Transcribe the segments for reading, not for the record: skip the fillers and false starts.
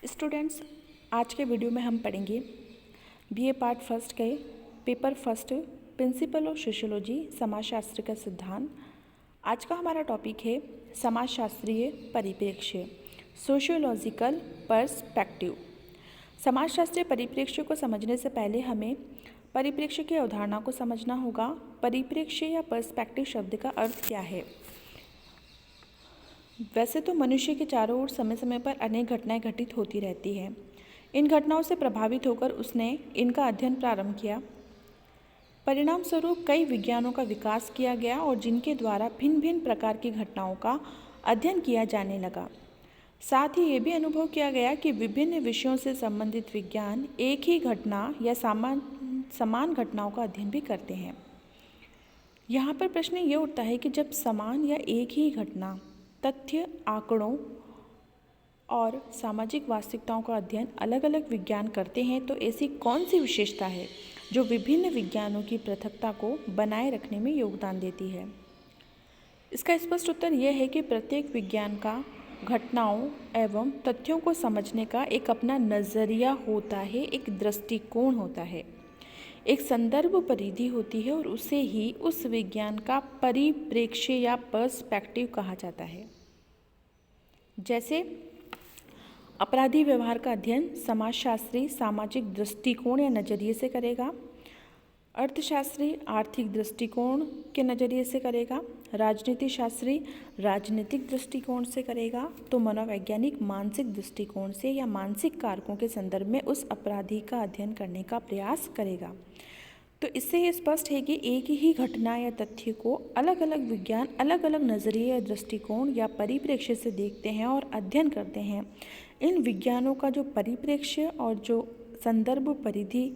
Students, आज के video में हम पढ़ेंगे बीए पार्ट फर्स्ट के paper first principle of sociology समाजशास्त्र का सिद्धांत। आज का हमारा टॉपिक है समाजशास्त्रीय परिप्रेक्ष्य, सोशियोलॉजिकल पर्सपेक्टिव। समाजशास्त्रीय परिप्रेक्ष्य को समझने से पहले हमें परिप्रेक्ष्य की अवधारणा को समझना होगा। परिप्रेक्ष्य या पर्सपेक्टिव शब्द का अर्थ क्या है? वैसे तो मनुष्य के चारों ओर समय समय पर अनेक घटनाएं घटित होती रहती हैं। इन घटनाओं से प्रभावित होकर उसने इनका अध्ययन प्रारंभ किया। परिणाम स्वरूप कई विज्ञानों का विकास किया गया और जिनके द्वारा भिन्न भिन्न प्रकार की घटनाओं का अध्ययन किया जाने लगा। साथ ही ये भी अनुभव किया गया कि विभिन्न विषयों से संबंधित विज्ञान एक ही घटना या समान घटनाओं का अध्ययन भी करते हैं। यहाँ पर प्रश्न ये उठता है कि जब समान या एक ही घटना, तथ्य, आंकड़ों और सामाजिक वास्तविकताओं का अध्ययन अलग अलग विज्ञान करते हैं तो ऐसी कौन सी विशेषता है जो विभिन्न विज्ञानों की पृथकता को बनाए रखने में योगदान देती है? इसका स्पष्ट उत्तर यह है कि प्रत्येक विज्ञान का घटनाओं एवं तथ्यों को समझने का एक अपना नज़रिया होता है, एक दृष्टिकोण होता है, एक संदर्भ परिधि होती है और उसे ही उस विज्ञान का परिप्रेक्ष्य या पर्सपेक्टिव कहा जाता है। जैसे अपराधी व्यवहार का अध्ययन समाजशास्त्री सामाजिक दृष्टिकोण या नज़रिए से करेगा, अर्थशास्त्री आर्थिक दृष्टिकोण के नज़रिए से करेगा, राजनीति शास्त्री राजनीतिक दृष्टिकोण से करेगा, तो मनोवैज्ञानिक मानसिक दृष्टिकोण से या मानसिक कारकों के संदर्भ में उस अपराधी का अध्ययन करने का प्रयास करेगा। तो इससे ये स्पष्ट है कि एक ही घटना या तथ्य को अलग अलग विज्ञान अलग अलग नज़रिए या दृष्टिकोण या परिप्रेक्ष्य से देखते हैं और अध्ययन करते हैं। इन विज्ञानों का जो परिप्रेक्ष्य और जो संदर्भ परिधि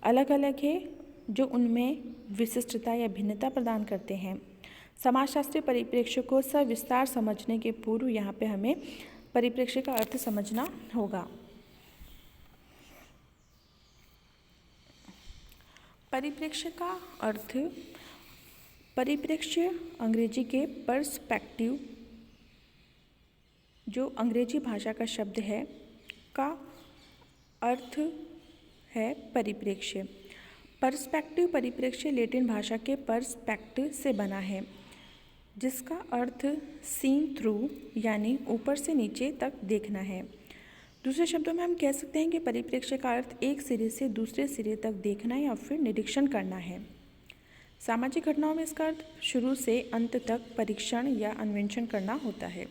अलग अलग है, जो उनमें विशिष्टता या भिन्नता प्रदान करते हैं। समाजशास्त्रीय परिप्रेक्ष्य को सविस्तार समझने के पूर्व यहाँ पे हमें परिप्रेक्ष्य का अर्थ समझना होगा। परिप्रेक्ष्य का अर्थ, परिप्रेक्ष्य अंग्रेजी के पर्सपेक्टिव, जो अंग्रेजी भाषा का शब्द है, का अर्थ है परिप्रेक्ष्य। पर्सपेक्टिव परिप्रेक्ष्य लैटिन भाषा के पर्सपेक्टिव से बना है, जिसका अर्थ सीन थ्रू यानी ऊपर से नीचे तक देखना है। दूसरे शब्दों में हम कह सकते हैं कि परिप्रेक्ष्य का अर्थ एक सिरे से दूसरे सिरे तक देखना या फिर निरीक्षण करना है। सामाजिक घटनाओं में इसका अर्थ शुरू से अंत तक परीक्षण या अन्वेषण करना होता है।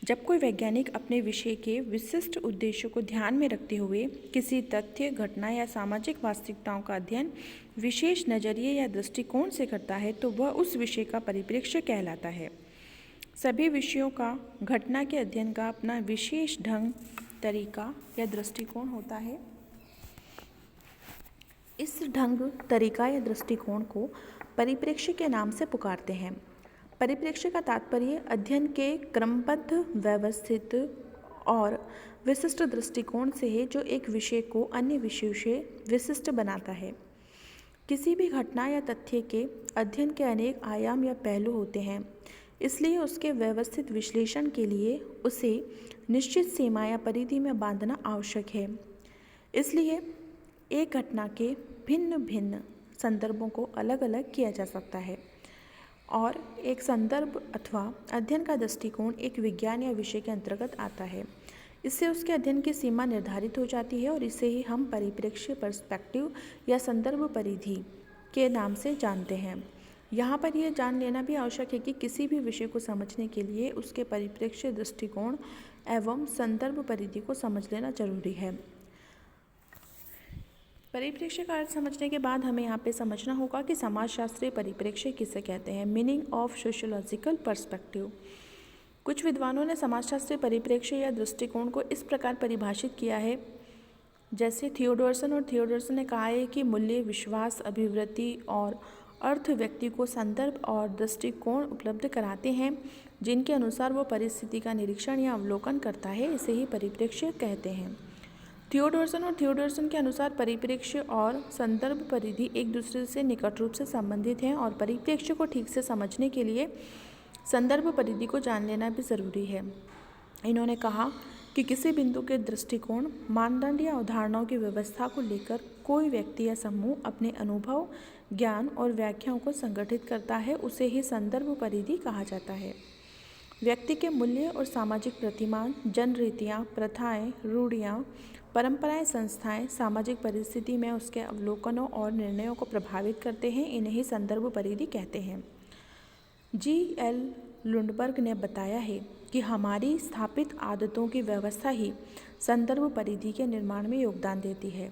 जब कोई वैज्ञानिक अपने विषय के विशिष्ट उद्देश्यों को ध्यान में रखते हुए किसी तथ्य, घटना या सामाजिक वास्तविकताओं का अध्ययन विशेष नज़रिए या दृष्टिकोण से करता है तो वह उस विषय का परिप्रेक्ष्य कहलाता है। सभी विषयों का घटना के अध्ययन का अपना विशेष ढंग, तरीका या दृष्टिकोण होता है। इस ढंग, तरीका या दृष्टिकोण को परिप्रेक्ष्य के नाम से पुकारते हैं। परिप्रेक्ष्य का तात्पर्य अध्ययन के क्रमबद्ध, व्यवस्थित और विशिष्ट दृष्टिकोण से है जो एक विषय को अन्य विषयों से विशिष्ट बनाता है। किसी भी घटना या तथ्य के अध्ययन के अनेक आयाम या पहलू होते हैं, इसलिए उसके व्यवस्थित विश्लेषण के लिए उसे निश्चित सीमा या परिधि में बांधना आवश्यक है। इसलिए एक घटना के भिन्न भिन्न संदर्भों को अलग अलग किया जा सकता है और एक संदर्भ अथवा अध्ययन का दृष्टिकोण एक विज्ञान या विषय के अंतर्गत आता है। इससे उसके अध्ययन की सीमा निर्धारित हो जाती है और इसे ही हम परिप्रेक्ष्य, पर्सपेक्टिव या संदर्भ परिधि के नाम से जानते हैं। यहाँ पर यह जान लेना भी आवश्यक है कि किसी भी विषय को समझने के लिए उसके परिप्रेक्ष्य, दृष्टिकोण एवं संदर्भ परिधि को समझ लेना जरूरी है। परिप्रेक्ष्य का अर्थ समझने के बाद हमें यहाँ पे समझना होगा कि समाजशास्त्रीय परिप्रेक्ष्य किसे कहते हैं। Meaning of sociological perspective. कुछ विद्वानों ने समाजशास्त्रीय परिप्रेक्ष्य या दृष्टिकोण को इस प्रकार परिभाषित किया है, जैसे थियोडोरसन ने कहा है कि मूल्य, विश्वास, अभिवृत्ति और अर्थ व्यक्ति को संदर्भ और दृष्टिकोण उपलब्ध कराते हैं जिनके अनुसार वो परिस्थिति का निरीक्षण या अवलोकन करता है। इसे ही परिप्रेक्ष्य कहते हैं। थियोडोरसन के अनुसार परिप्रेक्ष्य और संदर्भ परिधि एक दूसरे से निकट रूप से संबंधित हैं और परिप्रेक्ष्य को ठीक से समझने के लिए संदर्भ परिधि को जान लेना भी ज़रूरी है। इन्होंने कहा कि किसी बिंदु के दृष्टिकोण, मानदंड या उदाहरणों की व्यवस्था को लेकर कोई व्यक्ति या समूह अपने अनुभव, ज्ञान और व्याख्याओं को संगठित करता है, उसे ही संदर्भ परिधि कहा जाता है। व्यक्ति के मूल्य और सामाजिक प्रतिमान, जनरीतियाँ, प्रथाएं, रूढ़ियाँ, परंपराएं, संस्थाएं सामाजिक परिस्थिति में उसके अवलोकनों और निर्णयों को प्रभावित करते हैं। इन्हें ही संदर्भ परिधि कहते हैं। G.L. लुंडबर्ग ने बताया है कि हमारी स्थापित आदतों की व्यवस्था ही संदर्भ परिधि के निर्माण में योगदान देती है।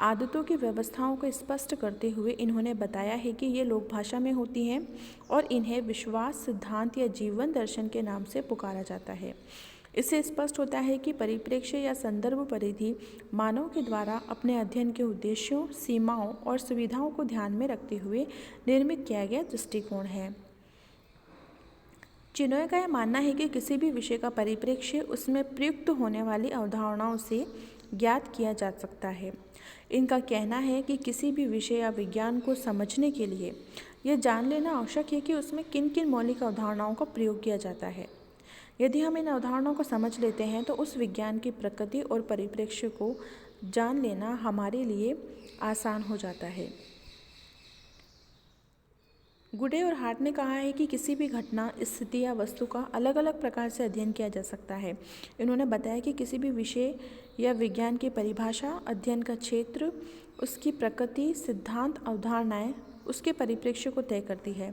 आदतों की व्यवस्थाओं को स्पष्ट करते हुए इन्होंने बताया है कि ये लोक भाषा में होती हैं और इन्हें विश्वास, सिद्धांत या जीवन दर्शन के नाम से पुकारा जाता है। इससे स्पष्ट होता है कि परिप्रेक्ष्य या संदर्भ परिधि मानव के द्वारा अपने अध्ययन के उद्देश्यों, सीमाओं और सुविधाओं को ध्यान में रखते हुए निर्मित किया गया दृष्टिकोण है। चिनॉय का यह मानना है कि किसी भी विषय का परिप्रेक्ष्य उसमें प्रयुक्त होने वाली अवधारणाओं से ज्ञात किया जा सकता है। इनका कहना है कि किसी भी विषय या विज्ञान को समझने के लिए यह जान लेना आवश्यक है कि उसमें किन किन मौलिक अवधारणाओं का प्रयोग किया जाता है। यदि हम इन अवधारणाओं को समझ लेते हैं तो उस विज्ञान की प्रकृति और परिप्रेक्ष्य को जान लेना हमारे लिए आसान हो जाता है। गुडे और हार्ट ने कहा है कि किसी भी घटना, स्थिति या वस्तु का अलग अलग प्रकार से अध्ययन किया जा सकता है। इन्होंने बताया कि किसी भी विषय या विज्ञान की परिभाषा, अध्ययन का क्षेत्र, उसकी प्रकृति, सिद्धांत, अवधारणाएं उसके परिप्रेक्ष्य को तय करती है।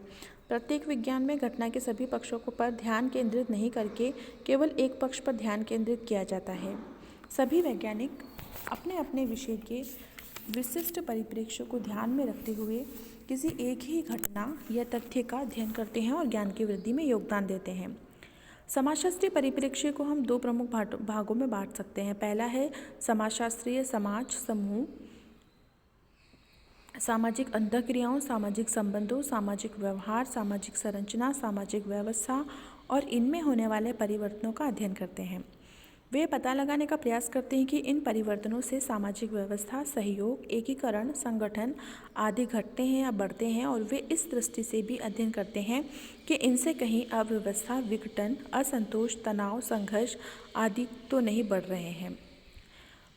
प्रत्येक विज्ञान में घटना के सभी पक्षों पर ध्यान केंद्रित नहीं करके केवल एक पक्ष पर ध्यान केंद्रित किया जाता है। सभी वैज्ञानिक अपने अपने विषय के विशिष्ट परिप्रेक्ष्य को ध्यान में रखते हुए किसी एक ही घटना या तथ्य का अध्ययन करते हैं और ज्ञान की वृद्धि में योगदान देते हैं। समाजशास्त्रीय परिप्रेक्ष्य को हम दो प्रमुख भागों में बांट सकते हैं। पहला है समाजशास्त्रीय समाज समूह, सामाजिक अंतःक्रियाओं, सामाजिक संबंधों, सामाजिक व्यवहार, सामाजिक संरचना, सामाजिक व्यवस्था और इनमें होने वाले परिवर्तनों का अध्ययन करते हैं। वे पता लगाने का प्रयास करते हैं कि इन परिवर्तनों से सामाजिक व्यवस्था, सहयोग, एकीकरण, संगठन आदि घटते हैं या बढ़ते हैं, और वे इस दृष्टि से भी अध्ययन करते हैं कि इनसे कहीं अव्यवस्था, विघटन, असंतोष, तनाव, संघर्ष आदि तो नहीं बढ़ रहे हैं।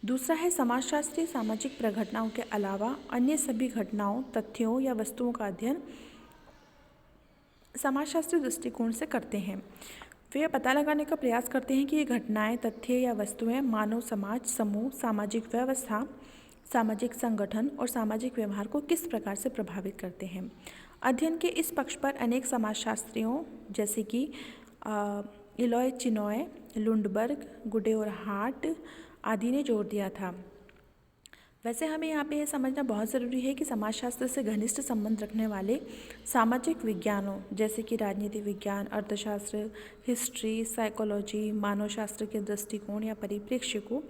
दूसरा है समाजशास्त्री सामाजिक प्रघटनाओं के अलावा अन्य सभी घटनाओं, तथ्यों या वस्तुओं का अध्ययन समाजशास्त्री दृष्टिकोण से करते हैं। वे पता लगाने का प्रयास करते हैं कि ये घटनाएं, तथ्य या वस्तुएं मानव समाज, समूह, सामाजिक व्यवस्था, सामाजिक संगठन और सामाजिक व्यवहार को किस प्रकार से प्रभावित करते हैं। अध्ययन के इस पक्ष पर अनेक समाजशास्त्रियों जैसे कि इलॉय चिनॉय, लुंडबर्ग, गुडे और हार्ट आदि ने जोर दिया था। वैसे हमें यहाँ पे यह समझना बहुत ज़रूरी है कि समाजशास्त्र से घनिष्ठ संबंध रखने वाले सामाजिक विज्ञानों जैसे कि राजनीति विज्ञान, अर्थशास्त्र, हिस्ट्री, साइकोलॉजी, मानवशास्त्र के दृष्टिकोण या परिप्रेक्ष्य को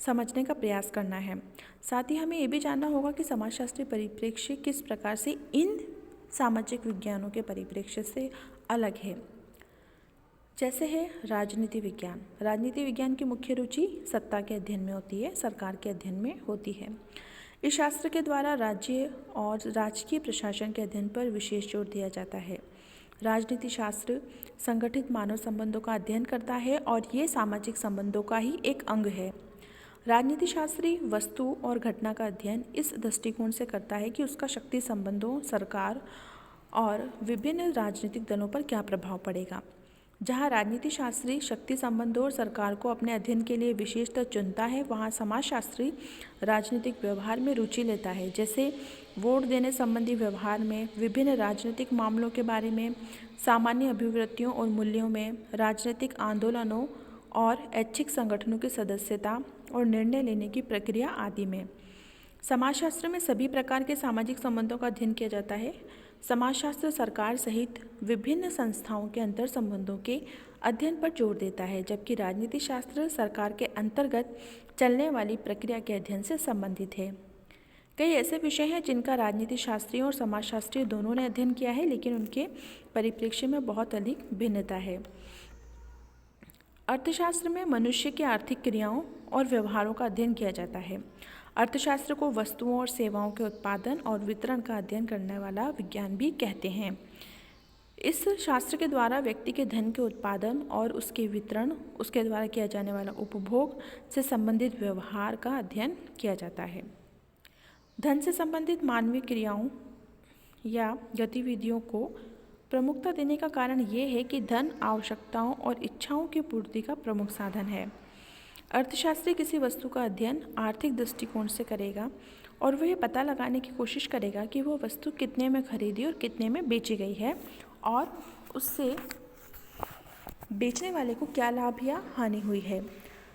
समझने का प्रयास करना है। साथ ही हमें ये भी जानना होगा कि समाजशास्त्रीय परिप्रेक्ष्य किस प्रकार से इन सामाजिक विज्ञानों के परिप्रेक्ष्य से अलग है। जैसे है राजनीति विज्ञान। राजनीति विज्ञान की मुख्य रुचि सत्ता के अध्ययन में होती है, सरकार के अध्ययन में होती है। इस शास्त्र के द्वारा राज्य और राजकीय प्रशासन के अध्ययन पर विशेष जोर दिया जाता है। राजनीति शास्त्र संगठित मानव संबंधों का अध्ययन करता है और ये सामाजिक संबंधों का ही एक अंग है। राजनीति शास्त्री वस्तु और घटना का अध्ययन इस दृष्टिकोण से करता है कि उसका शक्ति संबंधों, सरकार और विभिन्न राजनीतिक दलों पर क्या प्रभाव पड़ेगा। जहाँ राजनीति शास्त्री शक्ति संबंधों और सरकार को अपने अध्ययन के लिए विशेषतः चुनता है, वहाँ समाजशास्त्री राजनीतिक व्यवहार में रुचि लेता है, जैसे वोट देने संबंधी व्यवहार में, विभिन्न राजनीतिक मामलों के बारे में, सामान्य अभिवृत्तियों और मूल्यों में, राजनीतिक आंदोलनों और ऐच्छिक संगठनों की सदस्यता और निर्णय लेने की प्रक्रिया आदि में। समाजशास्त्र में सभी प्रकार के सामाजिक संबंधों का अध्ययन किया जाता है। समाजशास्त्र सरकार सहित विभिन्न संस्थाओं के अंतर संबंधों के अध्ययन पर जोर देता है, जबकि राजनीति शास्त्र सरकार के अंतर्गत चलने वाली प्रक्रिया के अध्ययन से संबंधित है। कई ऐसे विषय हैं जिनका राजनीति शास्त्रियों और समाजशास्त्री दोनों ने अध्ययन किया है, लेकिन उनके परिप्रेक्ष्य में बहुत अधिक भिन्नता है। अर्थशास्त्र में मनुष्य की आर्थिक क्रियाओं और व्यवहारों का अध्ययन किया जाता है। अर्थशास्त्र को वस्तुओं और सेवाओं के उत्पादन और वितरण का अध्ययन करने वाला विज्ञान भी कहते हैं। इस शास्त्र के द्वारा व्यक्ति के धन के उत्पादन और उसके वितरण, उसके द्वारा किया जाने वाला उपभोग से संबंधित व्यवहार का अध्ययन किया जाता है। धन से संबंधित मानवीय क्रियाओं या गतिविधियों को प्रमुखता देने का कारण ये है कि धन आवश्यकताओं और इच्छाओं की पूर्ति का प्रमुख साधन है। अर्थशास्त्री किसी वस्तु का अध्ययन आर्थिक दृष्टिकोण से करेगा और वह पता लगाने की कोशिश करेगा कि वो वस्तु कितने में खरीदी और कितने में बेची गई है और उससे बेचने वाले को क्या लाभ या हानि हुई है।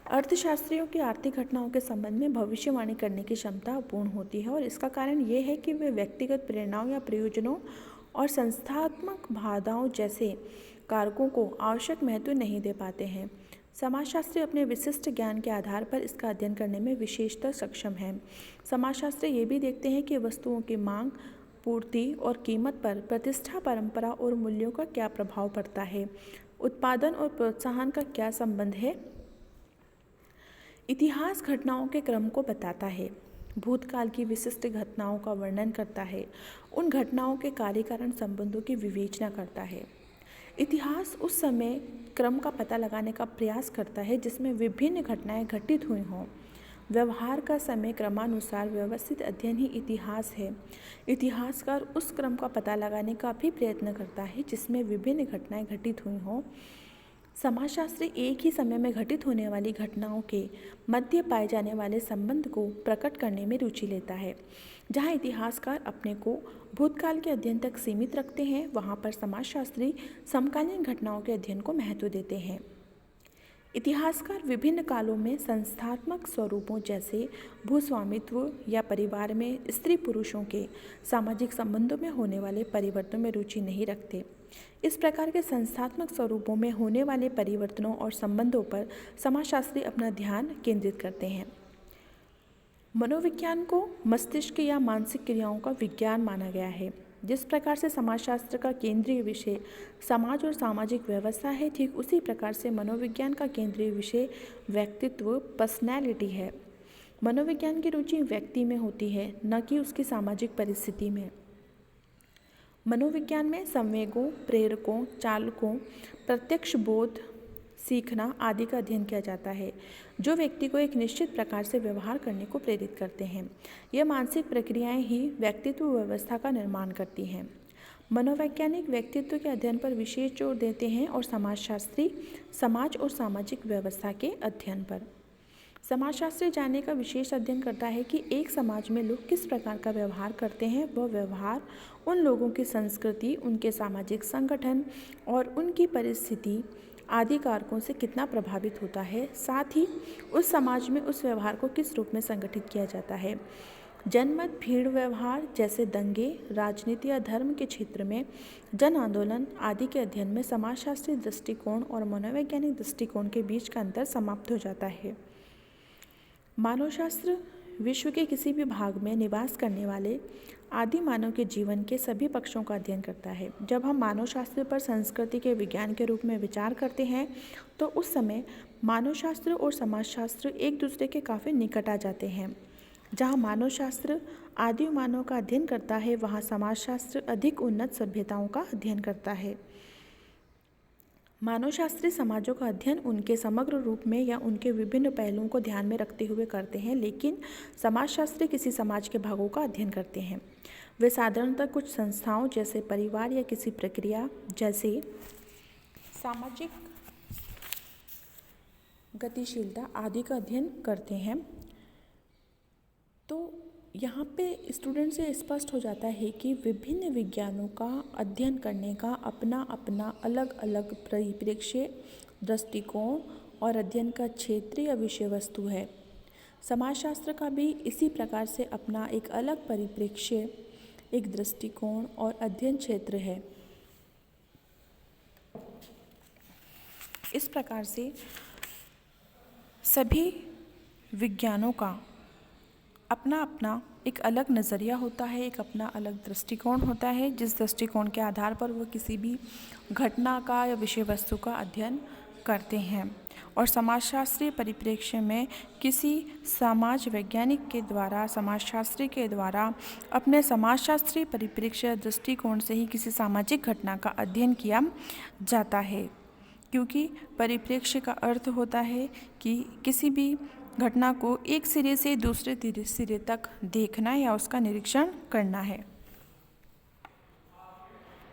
अर्थशास्त्रियों की आर्थिक घटनाओं के संबंध में भविष्यवाणी करने की क्षमता अपूर्ण होती है और इसका कारण ये है कि वे व्यक्तिगत प्रेरणाओं या प्रयोजनों और संस्थात्मक बाधाओं जैसे कारकों को आवश्यक महत्व नहीं दे पाते हैं। समाजशास्त्री अपने विशिष्ट ज्ञान के आधार पर इसका अध्ययन करने में विशेषतर सक्षम हैं। समाजशास्त्री ये भी देखते हैं कि वस्तुओं की मांग, पूर्ति और कीमत पर प्रतिष्ठा, परंपरा और मूल्यों का क्या प्रभाव पड़ता है। उत्पादन और प्रोत्साहन का क्या संबंध है। इतिहास घटनाओं के क्रम को बताता है, भूतकाल की विशिष्ट घटनाओं का वर्णन करता है, उन घटनाओं के कार्य कारण संबंधों की विवेचना करता है। इतिहास उस समय क्रम का पता लगाने का प्रयास करता है जिसमें विभिन्न घटनाएं घटित हुई हों। व्यवहार का समय क्रमानुसार व्यवस्थित अध्ययन ही इतिहास है। इतिहासकार उस क्रम का पता लगाने का भी प्रयत्न करता है जिसमें विभिन्न घटनाएं घटित हुई हों। समाजशास्त्री एक ही समय में घटित होने वाली घटनाओं के मध्य पाए जाने वाले संबंध को प्रकट करने में रुचि लेता है। जहाँ इतिहासकार अपने को भूतकाल के अध्ययन तक सीमित रखते हैं, वहाँ पर समाजशास्त्री समकालीन घटनाओं के अध्ययन को महत्व देते हैं। इतिहासकार विभिन्न कालों में संस्थात्मक स्वरूपों जैसे भूस्वामित्व या परिवार में स्त्री पुरुषों के सामाजिक संबंधों में होने वाले परिवर्तनों में रुचि नहीं रखते। इस प्रकार के संस्थात्मक स्वरूपों में होने वाले परिवर्तनों और संबंधों पर समाजशास्त्री अपना ध्यान केंद्रित करते हैं। मनोविज्ञान को मस्तिष्क या मानसिक क्रियाओं का विज्ञान माना गया है। जिस प्रकार से समाजशास्त्र का केंद्रीय विषय समाज और सामाजिक व्यवस्था है, ठीक उसी प्रकार से मनोविज्ञान का केंद्रीय विषय व्यक्तित्व, पर्सनैलिटी है। मनोविज्ञान की रुचि व्यक्ति में होती है, न कि उसकी सामाजिक परिस्थिति में। मनोविज्ञान में संवेगों, प्रेरकों, चालकों, प्रत्यक्ष बोध, सीखना आदि का अध्ययन किया जाता है, जो व्यक्ति को एक निश्चित प्रकार से व्यवहार करने को प्रेरित करते हैं। यह मानसिक प्रक्रियाएं ही व्यक्तित्व व्यवस्था का निर्माण करती हैं। मनोवैज्ञानिक व्यक्तित्व के अध्ययन पर विशेष जोर देते हैं और समाजशास्त्री समाज और सामाजिक व्यवस्था के अध्ययन पर। समाजशास्त्री जानने का विशेष अध्ययन करता है कि एक समाज में लोग किस प्रकार का व्यवहार करते हैं। वह व्यवहार उन लोगों की संस्कृति, उनके सामाजिक संगठन और उनकी परिस्थिति आदि कारकों से कितना प्रभावित होता है। साथ ही उस समाज में उस व्यवहार को किस रूप में संगठित किया जाता है। जनमत, भीड़ व्यवहार जैसे दंगे, राजनीति या धर्म के क्षेत्र में जन आंदोलन आदि के अध्ययन में समाजशास्त्री दृष्टिकोण और मनोवैज्ञानिक दृष्टिकोण के बीच का अंतर समाप्त हो जाता है। मानवशास्त्र विश्व के किसी भी भाग में निवास करने वाले आदि मानव के जीवन के सभी पक्षों का अध्ययन करता है। जब हम मानवशास्त्र पर संस्कृति के विज्ञान के रूप में विचार करते हैं तो उस समय मानवशास्त्र और समाजशास्त्र एक दूसरे के काफ़ी निकट आ जाते हैं। जहाँ मानवशास्त्र आदि मानव का अध्ययन करता है, वहाँ समाजशास्त्र अधिक उन्नत सभ्यताओं का अध्ययन करता है। मानवशास्त्री समाजों का अध्ययन उनके समग्र रूप में या उनके विभिन्न पहलुओं को ध्यान में रखते हुए करते हैं, लेकिन समाजशास्त्री किसी समाज के भागों का अध्ययन करते हैं। वे साधारणतः कुछ संस्थाओं जैसे परिवार या किसी प्रक्रिया जैसे सामाजिक गतिशीलता आदि का अध्ययन करते हैं। तो यहाँ पे स्टूडेंट से स्पष्ट हो जाता है कि विभिन्न विज्ञानों का अध्ययन करने का अपना अपना अलग अलग परिप्रेक्ष्य, दृष्टिकोण और अध्ययन का क्षेत्र या विषय वस्तु है। समाजशास्त्र का भी इसी प्रकार से अपना एक अलग परिप्रेक्ष्य, एक दृष्टिकोण और अध्ययन क्षेत्र है। इस प्रकार से सभी विज्ञानों का अपना अपना एक अलग नज़रिया होता है, एक अपना अलग दृष्टिकोण होता है, जिस दृष्टिकोण के आधार पर वह किसी भी घटना का या विषय वस्तु का अध्ययन करते हैं और समाजशास्त्रीय परिप्रेक्ष्य में किसी समाजशास्त्री के द्वारा अपने समाजशास्त्रीय परिप्रेक्ष्य दृष्टिकोण से ही किसी सामाजिक घटना का अध्ययन किया जाता है, क्योंकि परिप्रेक्ष्य का अर्थ होता है कि किसी भी घटना को एक सिरे से दूसरे सिरे तक देखना या उसका निरीक्षण करना है।